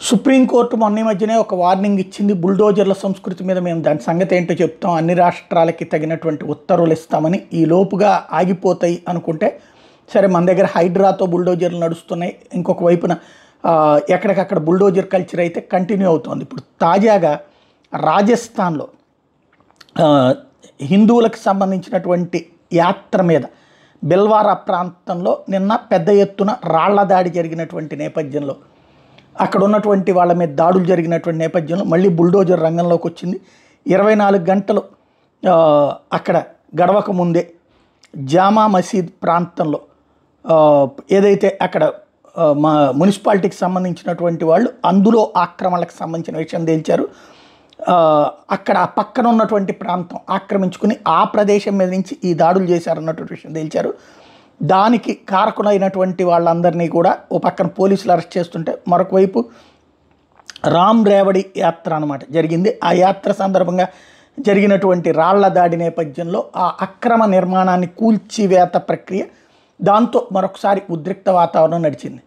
Supreme court మొన్న ఈ మధ్యనే ఒక వార్నింగ్ ఇచ్చింది. బుల్డోజర్ల సంస్కృతి మీద మేము దాని సంగతి ఏంటో చెప్తాం, అన్ని రాష్ట్రాలకి తగినటువంటి ఉత్తర్వులు ఇస్తామని. ఈ లోపుగా ఆగిపోతాయి అనుకుంటే సరే, మన దగ్గర హైడ్రాతో బుల్డోజర్లు నడుస్తున్నాయి, ఇంకొక వైపున ఎక్కడికక్కడ బుల్డోజర్ కల్చర్ అయితే కంటిన్యూ అవుతుంది. ఇప్పుడు తాజాగా రాజస్థాన్లో హిందువులకు సంబంధించినటువంటి యాత్ర మీద బిల్వారా ప్రాంతంలో నిన్న పెద్ద ఎత్తున రాళ్ల దాడి జరిగినటువంటి నేపథ్యంలో, అక్కడ ఉన్నటువంటి వాళ్ళ మీద దాడులు జరిగినటువంటి నేపథ్యంలో మళ్ళీ బుల్డోజర్ రంగంలోకి వచ్చింది. 24 గంటలు అక్కడ గడవక ముందే జామా మసీద్ ప్రాంతంలో ఏదైతే అక్కడ మా మున్సిపాలిటీకి సంబంధించినటువంటి వాళ్ళు అందులో ఆక్రమణలకు సంబంధించిన విషయం తేల్చారు. అక్కడ పక్కన ఉన్నటువంటి ప్రాంతం ఆక్రమించుకుని ఆ ప్రదేశం మీద నుంచి ఈ దాడులు చేశారన్నటువంటి విషయం తేల్చారు. దానికి కారకులైనటువంటి వాళ్ళందరినీ కూడా ఓ పక్కన పోలీసులు అరెస్ట్ చేస్తుంటే, మరొక వైపు రామ్ రేవడి యాత్ర అనమాట జరిగింది. ఆ యాత్ర సందర్భంగా జరిగినటువంటి రాళ్ల దాడి నేపథ్యంలో ఆ అక్రమ నిర్మాణాన్ని కూల్చివేత ప్రక్రియ, దాంతో మరొకసారి ఉద్రిక్త వాతావరణం నడిచింది.